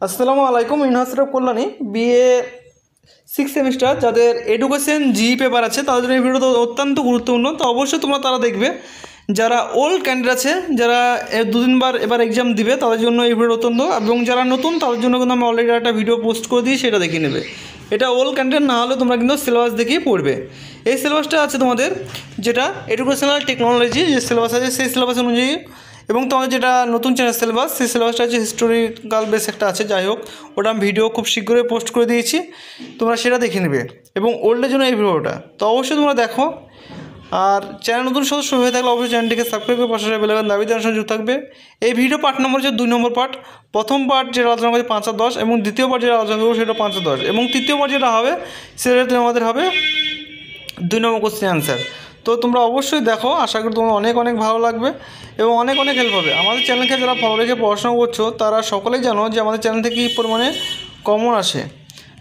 আসসালামু আলাইকুম। University of Kalyani BA 6 semester যাদের এডুকেশন জিই পেপার আছে তাদের জন্য এই ভিডিওটা অত্যন্ত গুরুত্বপূর্ণ। তো অবশ্যই তোমরা তারা দেখবে, যারা ওল্ড ক্যান্ডিডেট আছে, যারা দুদিনবার এবার এক্সাম দিবে তাদের জন্য এই ভিডিও অত্যন্ত, এবং যারা নতুন তাদের জন্য কিন্তু আমি অলরেডি একটা ভিডিও পোস্ট করে দিই, সেটা দেখে নেবে। এটা ওল্ড ক্যান্ডিডেট না হলে তোমরা কিন্তু সিলেবাস দেখেই পড়বে। এই সিলেবাসটা আছে তোমাদের, যেটা এডুকেশনাল টেকনোলজি যে সিলেবাস আছে সেই সিলেবাস অনুযায়ী, এবং তোমাদের যেটা নতুন চ্যানেল সিলেবাস সেই সিলেবাসটা হচ্ছে হিস্টোরিক্যাল বেস একটা আছে। যাই হোক, ওটা আমি ভিডিও খুব শীঘ্রই পোস্ট করে দিয়েছি, তোমরা সেটা দেখে নেবে। এবং ওল্ডের জন্য এই ভিডিওটা তো অবশ্যই তোমরা দেখো। আর চ্যানেল নতুন সদস্য হয়ে থাকলে অবশ্যই চ্যানেলটিকে সাবস্ক্রাইব করে পাশে বেল আইকন দাবি দেওয়ার সঙ্গে যুক্ত থাকবে। এই ভিডিও পার্ট নম্বর হচ্ছে 2 নম্বর পার্ট। প্রথম পার্ট যেটা আলোচনা করছে 5 আর 10, এবং দ্বিতীয় পার্ট যেটা আলোচনা করবো সেটা 5 আর 10, এবং তৃতীয় পার্ট যেটা হবে সেটা আমাদের হবে 2 নম্বর কোশ্চেন অ্যান্সার। তো তোমরা অবশ্যই দেখো, আশা করি তোমার অনেক অনেক ভালো লাগবে এবং অনেক অনেক হেল্প হবে। আমাদের চ্যানেলকে যারা ফলো রেখে পড়াশোনা করছো তারা সকলেই জানো যে আমাদের চ্যানেল থেকে কী পরিমাণে কমন আসে।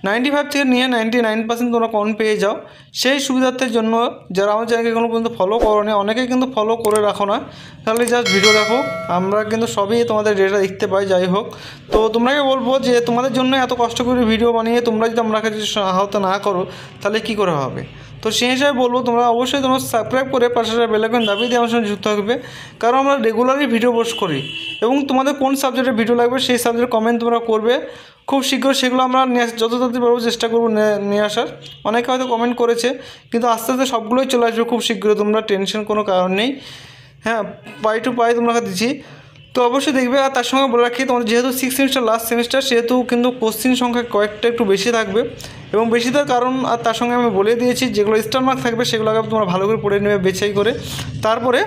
95 থেকে নিয়ে 99% তোমরা কমন পেয়ে যাও। সেই সুবিধার্থের জন্য যারা আমার চ্যানেলকে এখনো পর্যন্ত ফলো করো না, অনেকেই কিন্তু ফলো করে রাখো না, তাহলে জাস্ট ভিডিও দেখো, আমরা কিন্তু সবই তোমাদের ডেটা দেখতে পাই। যাই হোক, তো তোমরাকে বলবো যে তোমাদের জন্য এত কষ্ট করে ভিডিও বানিয়ে তোমরা যদি আমাকে যদি সহায়তা না করো তাহলে কী করে হবে। তো সেই হিসাবে বলবো তোমরা অবশ্যই তোমরা সাবস্ক্রাইব করে পাশে বেল আইকন দাবি দিয়ে আমার সঙ্গে যুক্ত থাকবে, কারণ আমরা রেগুলারই ভিডিও পোস্ট করি। এবং তোমাদের কোন সাবজেক্টের ভিডিও লাগবে সেই সাবজেক্টের কমেন্ট তোমরা করবে, খুব শীঘ্র সেগুলো আমরা যত তাড়াতাড়ি পারবো চেষ্টা করবো নিয়ে আসার। অনেকে হয়তো কমেন্ট করেছে, কিন্তু আস্তে আস্তে সবগুলোই চলে আসবে খুব শীঘ্র, তোমরা টেনশন কোনো কারণ নেই। হ্যাঁ, পাই টু পাই তোমরা দিচ্ছি, তো অবশ্যই দেখবে। আর তার সঙ্গে বলে রাখি, তোমাদের যেহেতু 6 সেমিস্টার লাস্ট সেমিস্টার, সেহেতু কিন্তু কোশ্চিন সংখ্যা কয়েকটা একটু বেশি থাকবে, এবং বেশি তার কারণ আর তার সঙ্গে আমি বলে দিয়েছি যেগুলো স্টার মার্ক থাকবে সেগুলো আগে তোমরা ভালো করে পড়ে নেবে বেছাই করে, তারপরে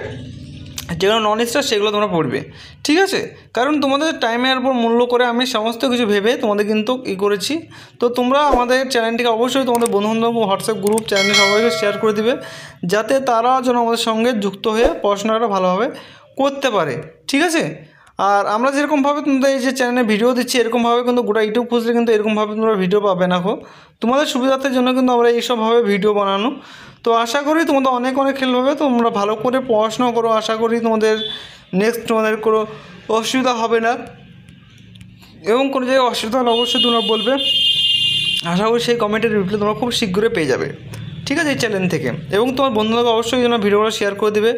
যেগুলো নন স্টার সেগুলো তোমরা পড়বে, ঠিক আছে। কারণ তোমাদের টাইমের উপর মূল্য করে আমি সমস্ত কিছু ভেবে তোমাদের কিন্তু করেছি। তো তোমরা আমাদের চ্যানেলটিকে অবশ্যই তোমাদের বন্ধুবান্ধব হোয়াটসঅ্যাপ গ্রুপ চ্যানেলে সবাইকে শেয়ার করে দিবে, যাতে তারা যেন আমাদের সঙ্গে যুক্ত হয়ে পড়াশোনাটা ভালোভাবে করতে পারে, ঠিক আছে। আর আমরা যেরকমভাবে তোমাদের এই যে চ্যানেলে ভিডিও দিচ্ছি, এরকমভাবে কিন্তু গোটা ইউটিউব খুঁজলে কিন্তু এরকমভাবে তোমরা ভিডিও পাবে না। তোমাদের সুবিধার্থের জন্য কিন্তু আমরা এইসবভাবে ভিডিও বানানো। তো আশা করি তোমাদের অনেক অনেক হেল্প হবে। তোমরা ভালো করে পড়াশোনা করো, আশা করি তোমাদের নেক্সট তোমাদের কোনো অসুবিধা হবে না, এবং কোনো জায়গায় অসুবিধা হলে অবশ্যই তোমরা বলবে। আশা করি সেই কমেন্টের রিপ্লাই তোমরা খুব শীঘ্রই পেয়ে যাবে, ঠিক আছে, এই চ্যানেল থেকে। এবং তোমার বন্ধুদেরকে অবশ্যই যেন ভিডিওগুলো শেয়ার করে দেবে।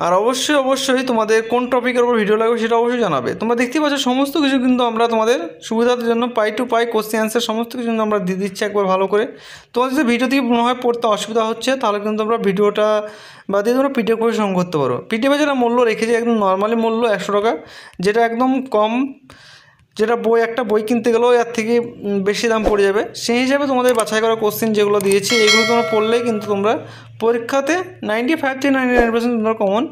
আর অবশ্যই অবশ্যই তোমাদের কোন টপিকের উপর ভিডিও লাগবে সেটা অবশ্যই জানাবে। তোমরা দেখতেই পাচ্ছ সমস্ত কিছু কিন্তু আমরা তোমাদের সুবিধার জন্য পাই টু পাই কোশ্চেন অ্যান্সার সমস্ত কিছু কিন্তু আমরা দিয়ে দিচ্ছি একবার ভালো করে। তোমাদের যদি ভিডিও থেকে মনে হয় পড়তে অসুবিধা হচ্ছে, তাহলে কিন্তু তোমরা ভিডিওটা বা দিয়ে তোমরা পিডিএফ করে সংগ্রহ করতে পারো। পিডিএফে যেটা মূল্য রেখেছি একদম নর্মালি মূল্য 100 টাকা, যেটা একদম কম, যেটা একটা বই কিনতে গেলেও এর থেকে বেশি দাম পড়ে যাবে। সেই হিসাবে তোমাদের বাছাই করা কোশ্চেন যেগুলো দিয়েছি এগুলো তোমরা পড়লেই কিন্তু তোমরা পরীক্ষাতে 95 থেকে 99% তোমরা কমন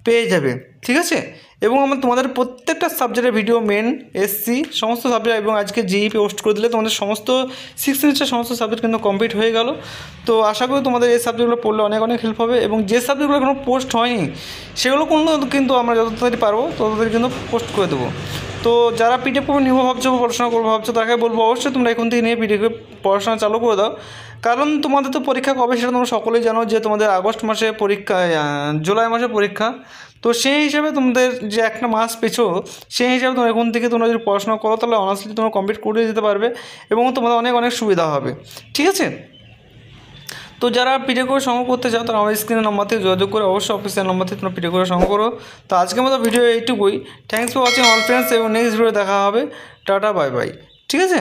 পেয়ে যাবে, ঠিক আছে। এবং আমার তোমাদের প্রত্যেকটা সাবজেক্টের ভিডিও মেন এসসি সমস্ত সাবজেক্ট, এবং আজকে জিই পোস্ট করে দিলে তোমাদের সমস্ত 6 সেমিস্টার সমস্ত সাবজেক্ট কিন্তু কমপ্লিট হয়ে গেল। তো আশা করি তোমাদের এই সাবজেক্টগুলো পড়লে অনেক অনেক হেল্প হবে, এবং যে সাবজেক্টগুলো এখনো পোস্ট হয়নি সেগুলো কিন্তু আমরা যত তাড়াতাড়ি পারবো তত তাড়াতাড়ি কিন্তু পোস্ট করে দেবো। তো যারা পিডিএফ করে নিবো ভাবছো, পড়াশোনা করবো ভাবছো, তাকে বলবো অবশ্যই তোমরা এখন থেকে নিয়ে পিডিএফ পড়াশোনা চালু করে দাও। কারণ তোমাদের তো পরীক্ষা কবে সেটা তোমরা সকলেই জানো, যে তোমাদের আগস্ট মাসে পরীক্ষা, জুলাই মাসে পরীক্ষা। তো সেই হিসাবে তোমাদের যে একটা মাস পেছো, সেই হিসাবে তোমরা এখন থেকে তোমরা যদি পড়াশোনা করো তাহলে অনার্সলি তোমরা কমপ্লিট করে দিতে পারবে, এবং তোমাদের অনেক অনেক সুবিধা হবে, ঠিক আছে। তো যারা পিডিএফ করে সংগ্রহ করতে চাও তারা আমার স্ক্রিনের নাম্বার থেকে যোগাযোগ করে অবশ্যই অফিসিয়াল নাম্বার থেকে তোমরা পিডিএফ করে সংগ্রহ করো। তো আজকের মতো ভিডিও এইটুকুই। Thanks for watching all friends, এবং নেক্সট ভিডিও দেখা হবে। টাটা বাই বাই, ঠিক আছে।